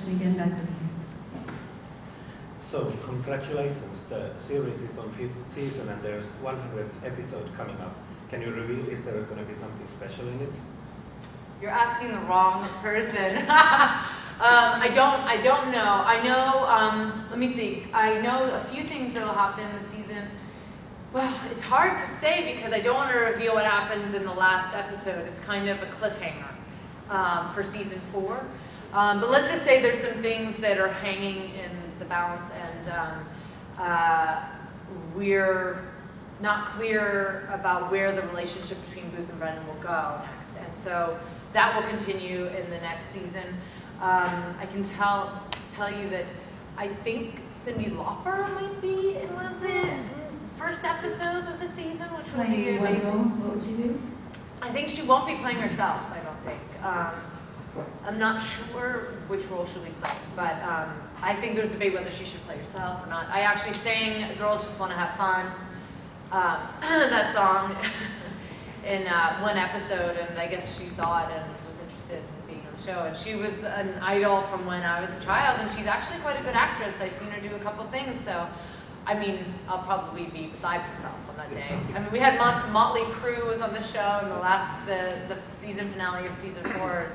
question again back with you. So, congratulations. The series is on 5th season and there's 100th episode coming up. Can you reveal, is there going to be something special in it? You're asking the wrong person. I don't know. I know, let me think. I know a few things that will happen this season. Well, it's hard to say because I don't want to reveal what happens in the last episode. It's kind of a cliffhanger for season 4. But let's just say there's some things that are hanging in the balance, and we're not clear about where the relationship between Booth and Brennan will go next. And so that will continue in the next season. I can tell you that I think Cyndi Lauper might be in one of the first episodes of the season, which would be amazing. What would she do? I think she won't be playing herself, I don't think. I'm not sure which role she'll be playing, but I think there's a debate whether she should play herself or not. I actually sang Girls Just Want to Have Fun, that song, in one episode, and I guess she saw it and was interested in being on the show. And she was an idol from when I was a child, and she's actually quite a good actress. I've seen her do a couple things, so I mean, I'll probably be beside myself on that day. I mean, we had Motley Crue was on the show in the season finale of season 4.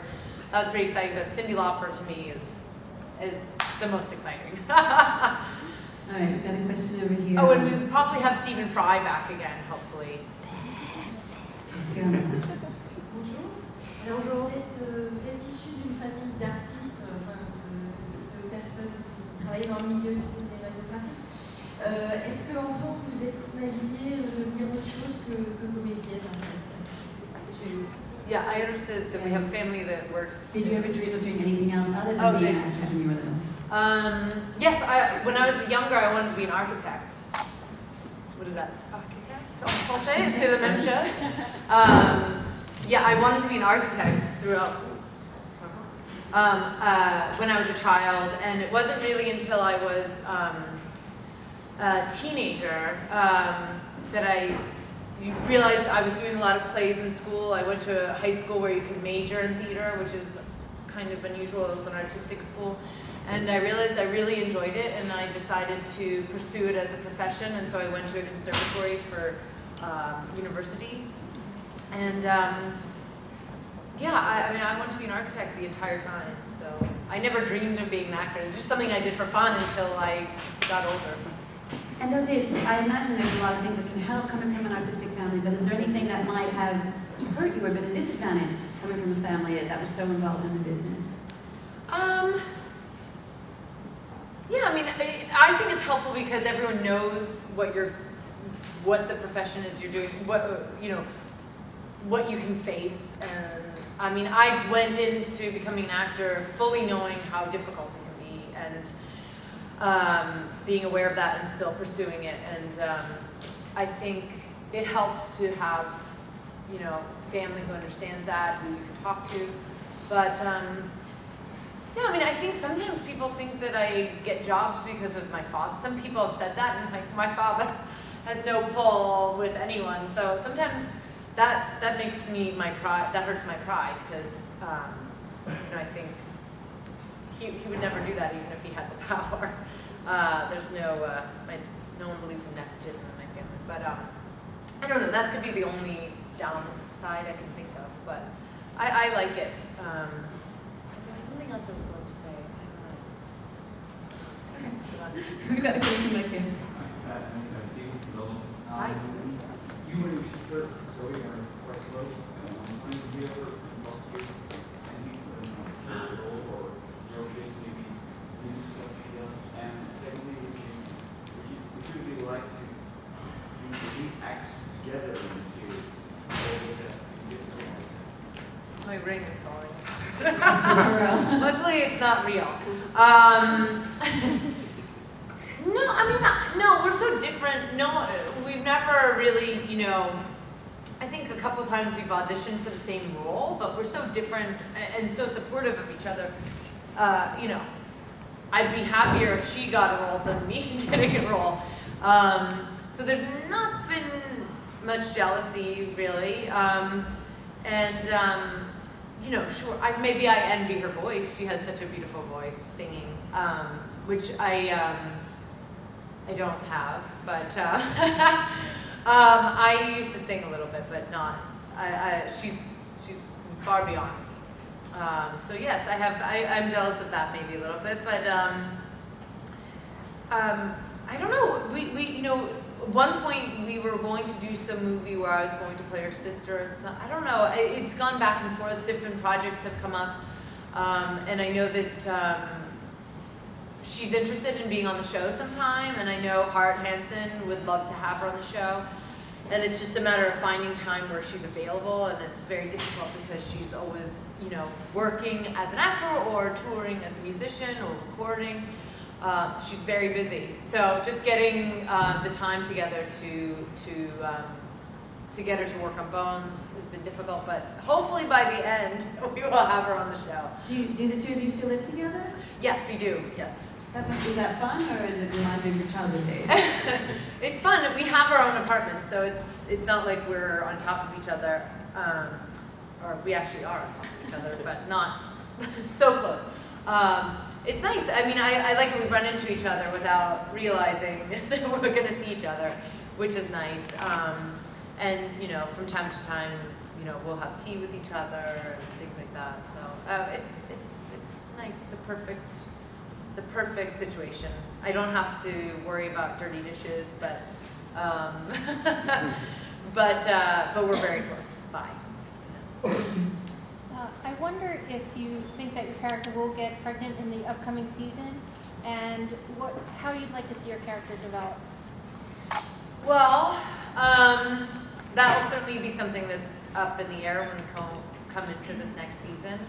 That was pretty exciting, but Cyndi Lauper to me is the most exciting. All right, we've got a question over here. Oh, and we'll probably have Stephen Fry back again, hopefully. Bonjour. Alors, vous êtes issu d'une famille d'artistes, enfin de personnes qui travaillent dans le milieu cinématographique. Est-ce que enfant vous êtes imaginé devenir autre chose que comédienne? Yeah, I understood that we have family that works. Did you ever dream of doing anything else other than being an actress when you were little? Yes, when I was younger, I wanted to be an architect. What is that? Architect? En français, c'est la même chose. Yeah, I wanted to be an architect throughout. When I was a child, and it wasn't really until I was a teenager that I realized I was doing a lot of plays in school. I went to a high school where you could major in theater, which is kind of unusual. It was an artistic school. And I realized I really enjoyed it, and I decided to pursue it as a profession, and so I went to a conservatory for university. And yeah, I mean, I wanted to be an architect the entire time, so I never dreamed of being an actor. It was just something I did for fun until I got older. And does it, I imagine there's a lot of things that can help coming from an artistic family, but is there anything that might have hurt you or been a disadvantage coming from a family that was so involved in the business? Yeah, I mean, I think it's helpful because everyone knows what the profession is you're doing, what you can face. And I mean, I went into becoming an actor fully knowing how difficult it can be, and being aware of that and still pursuing it. And I think it helps to have, family who understands that, who you can talk to. But yeah, I mean, I think sometimes people think that I get jobs because of my father. Some people have said that, and like, my father has no pull with anyone. So sometimes that makes me that hurts my pride, because I think he would never do that even if he had the power. There's no one believes in nepotism in my family, but I don't know, that could be the only downside I can think of, but I like it. There was something else I was going to say, I don't know. Okay. We've got a question back here. Stephen from Belgium. Hi. You and your sister Zoe are quite close. Have you ever investigated any role or your case maybe music stuff she does? And secondly, would you really like to do lead actors together in the series? Or would that be difficult? My brain is falling. Luckily, it's not real. No, we're so different. No, we've never really, I think a couple times we've auditioned for the same role, but we're so different and so supportive of each other. I'd be happier if she got a role than me getting a role. So there's not been much jealousy, really. you know, sure, maybe I envy her voice. She has such a beautiful voice singing, which I don't have, but I used to sing a little bit, but not. She's far beyond me. So yes, I'm jealous of that maybe a little bit, but I don't know. We you know, at one point we were going to do some movie where I was going to play her sister, and so I don't know. It's gone back and forth. Different projects have come up, and I know that she's interested in being on the show sometime, and I know Hart Hansen would love to have her on the show. And it's just a matter of finding time where she's available, and it's very difficult because she's always, you know, working as an actor or touring as a musician or recording. She's very busy. So just getting the time together to get her to work on Bones has been difficult, but hopefully by the end we will have her on the show. Do the two of you still live together? Yes, we do. Yes. Is that fun, or is it remind you of your childhood days? It's fun. We have our own apartment, so it's not like we're on top of each other, or we actually are on top of each other, but not so close. It's nice. I mean, I like when we run into each other without realizing that we're going to see each other, which is nice. And you know, from time to time, you know, we'll have tea with each other and things like that. So it's nice. It's a perfect situation. I don't have to worry about dirty dishes, but but we're very close by. I wonder if you think that your character will get pregnant in the upcoming season, and how you'd like to see your character develop. Well, that will certainly be something that's up in the air when we come into this next season.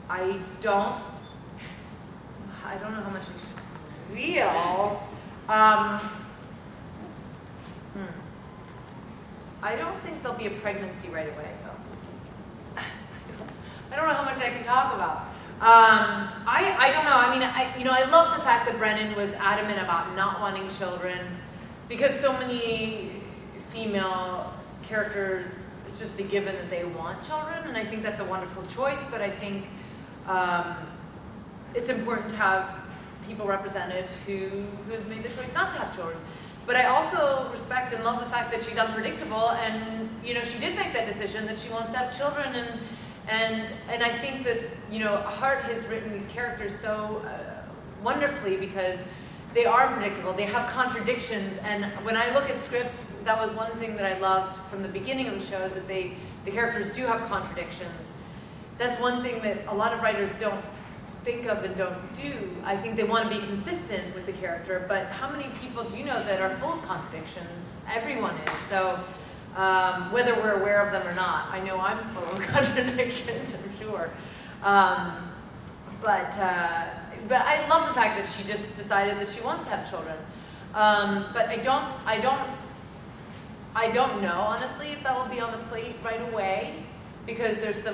I don't know how much I should reveal. I don't think there'll be a pregnancy right away, though. I don't know how much I can talk about. I don't know. I mean, I love the fact that Brennan was adamant about not wanting children, because so many female characters, it's just a given that they want children, and I think that's a wonderful choice. But I think it's important to have people represented who have made the choice not to have children. But I also respect and love the fact that she's unpredictable, and you know, she did make that decision that she wants to have children, and I think that, you know, Hart has written these characters so wonderfully because they are unpredictable. They have contradictions, and when I look at scripts, that was one thing that I loved from the beginning of the show, is that the characters do have contradictions. That's one thing that a lot of writers don't think of and don't do. I think they want to be consistent with the character, but how many people do you know that are full of contradictions? Everyone is. So whether we're aware of them or not, I know I'm full of contradictions, I'm sure. But I love the fact that she just decided that she wants to have children. But I don't know, honestly, if that will be on the plate right away, because there's some